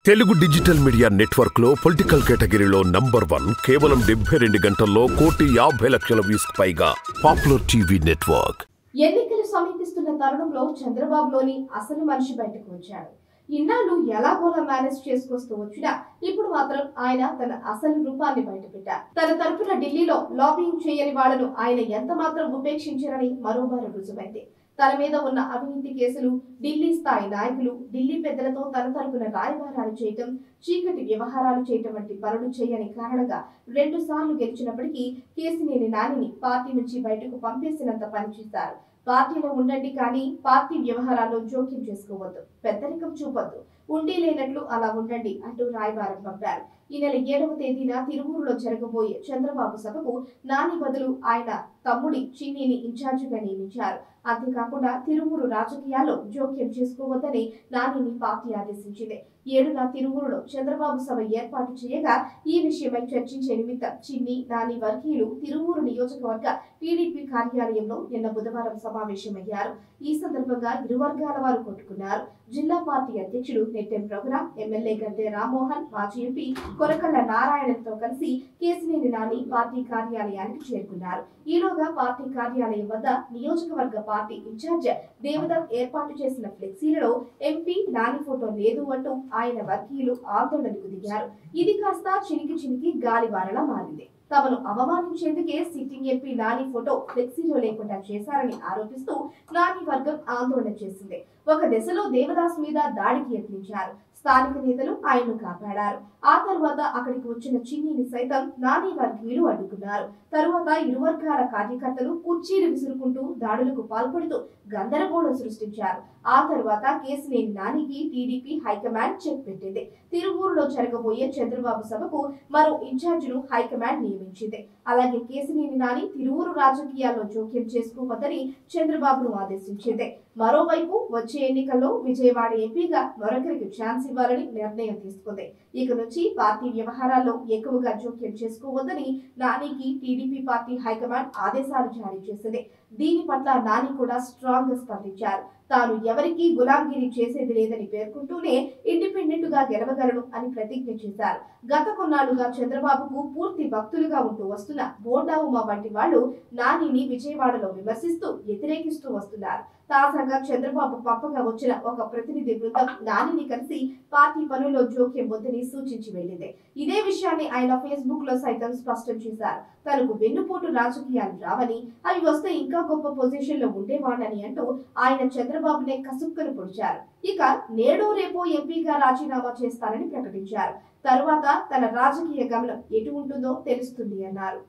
Telugu digital media network లో political కేటగిరీలో number 1 కేవలం 72 గంటల్లో 1,50,00,000 వ్యూస్ పైగా పాపులర్ టీవీ నెట్వర్క్. ఎన్నికలు సమీపిస్తున్న తరుణంలో చంద్రబాబులోని అసలు మనిషి బయటకు వచ్చాడు. ఇన్నాళ్ళు ఎలాగోలా మేనేజ్ చేసుకొస్తూ వచ్చినా ఇప్పుడు మాత్రం ఆయన తన అసలు రూపాన్ని బయటపెట్టారు. తన తరపున ఢిల్లీలో లాబింగ్ చేయని వాళ్లను ఆయన ఎంత మాత్రం ఉపేక్షించారని మరోమారు రుజువైంది. తన మీద ఉన్న అవినీతి కేసులు, ఢిల్లీ స్థాయి నాయకులు, ఢిల్లీ పెద్దలతో తన తరపున రాయబారాలు చేయటం, చీకటి వ్యవహారాలు చేయటం వంటి పనులు చేయని కారణంగా 2 సార్లు గెలిచినప్పటికీ కేసినేని నానిని పార్టీ నుంచి బయటకు పంపేసినంత పనిచేశారు. పార్టీలో ఉండండి కానీ పార్టీ వ్యవహారాల్లో జోక్యం చేసుకోవద్దు, పెద్దరికం చూపొద్దు, ఉండి లేనట్లు అలా ఉండండి అంటూ రాయబారం పంపారు. ఈ నెల 7వ తేదీన తిరువూరులో జరగబోయే చంద్రబాబు సభకు నాని బదులు ఆయన తమ్ముడి చిన్నిని ఇన్ఛార్జిగా నియమించారు. అంతేకాకుండా తిరువూరు రాజకీయాల్లో జోక్యం చేసుకోవద్దని నానిని పార్టీ ఆదేశించింది. 7న తిరువూరులో చంద్రబాబు సభ ఏర్పాటు చేయగా ఈ విషయమై చర్చించే నిమిత్తం చిన్ని, నాని వర్గీయులు తిరువూరు నియోజకవర్గ టీడీపీ కార్యాలయంలో నిన్న బుధవారం సమావేశమయ్యారు. ఈ సందర్భంగా ఇరు వర్గాల వారు కొట్టుకున్నారు. జిల్లా పార్టీ అధ్యక్షుడు నెట్టెం రఘురాం, ఎమ్మెల్యే గద్దె రామ్మోహన్, మాజీ ఎంపీ కొరకళ్ళ నారాయణతో కలిసి కేసినేని నాని పార్టీ కార్యాలయానికి చేరుకున్నారు. ఈలోగా పార్టీ కార్యాలయం వద్ద నియోజకవర్గ పార్టీ ఇన్ఛార్జ్ దేవదత్ ఏర్పాటు చేసిన ఫ్లెక్సీలలో ఎంపీ నాని ఫోటో లేదు అంటూ ఆయన వర్గీయులు ఆందోళనకు దిగారు. ఇది కాస్త చినికి గాలివానలా మారింది. తమను అవమానించేందుకే సిట్టింగ్ ఎంపీ నాని ఫోటో ఫ్లెక్సీలో లేకుండా చేశారని ఆరోపిస్తూ నాని వర్గం ఆందోళన చేసింది. ఒక దశలో దేవదాస్ మీద దాడికి యత్నించారు. స్థానిక నేతలు ఆయన్ను కాపాడారు. ఆ తర్వాత అక్కడికి వచ్చిన చిన్నిని సైతం నాని వర్గీయులు అడ్డుకున్నారు. తరువాత ఇరు వర్గాల కార్యకర్తలు కుర్చీలు విసురుకుంటూ దాడులకు పాల్పడుతూ గందరగోళం సృష్టించారు. ఆ తర్వాత కేసినేని నానికి టీడీపీ హైకమాండ్ చెక్ పెట్టింది. తిరువూరులో జరగబోయే చంద్రబాబు సభకు మరో ఇన్ఛార్జిను హైకమాండ్ నియమించింది. అలాగే కేసినేని నాని తిరువూరు రాజకీయాల్లో జోక్యం చేసుకోవద్దని చంద్రబాబును ఆదేశించింది. మరోవైపు వచ్చే ఎన్నికల్లో విజయవాడ ఎంపీగా మరొకరికి ఛాన్స్ ఇవ్వాలని నిర్ణయం తీసుకుంది. ఇక నుంచి పార్టీ వ్యవహారాల్లో ఎక్కువగా జోక్యం చేసుకోవద్దని నానికి టీడీపీ పార్టీ హైకమాండ్ ఆదేశాలు జారీ చేసింది. దీని పట్ల నాని కూడా స్ట్రాంగ్ గా స్పందించారు. తాను ఎవరికీ గులాంగిరి చేసేది లేదని పేర్కొంటూనే ఇండిపెండెంట్ గా గెలవగలను అని ప్రతిజ్ఞ చేశారు. గత కొన్నాళ్లుగా చంద్రబాబుకు పూర్తి భక్తులుగా ఉంటూ వస్తున్న బోండా ఉమా వంటి వాళ్లు నానిని విజయవాడలో విమర్శిస్తూ వ్యతిరేకిస్తూ వస్తున్నారు. తాజాగా చంద్రబాబు పంపగా వచ్చిన ఒక ప్రతినిధి బృందం నానిని కలిసి పార్టీ పనుల్లో జోక్యం వద్దని సూచించి వెళ్లింది. ఇదే విషయాన్ని ఆయన ఫేస్బుక్ లో సైతం స్పష్టం చేశారు. తనకు వెన్నుపోటు రాజకీయాలు రావని, అవి వస్తే ఇంకా గొప్ప పొజిషన్ లో ఉండేవాడని అంటూ ఆయన చంద్రబాబునే కసుక్కను పొడిచారు. ఇక నేడో రేపో ఎంపీగా రాజీనామా చేస్తారని ప్రకటించారు. తరువాత తన రాజకీయ గమనం ఎటు ఉంటుందో తెలుస్తుంది అన్నారు.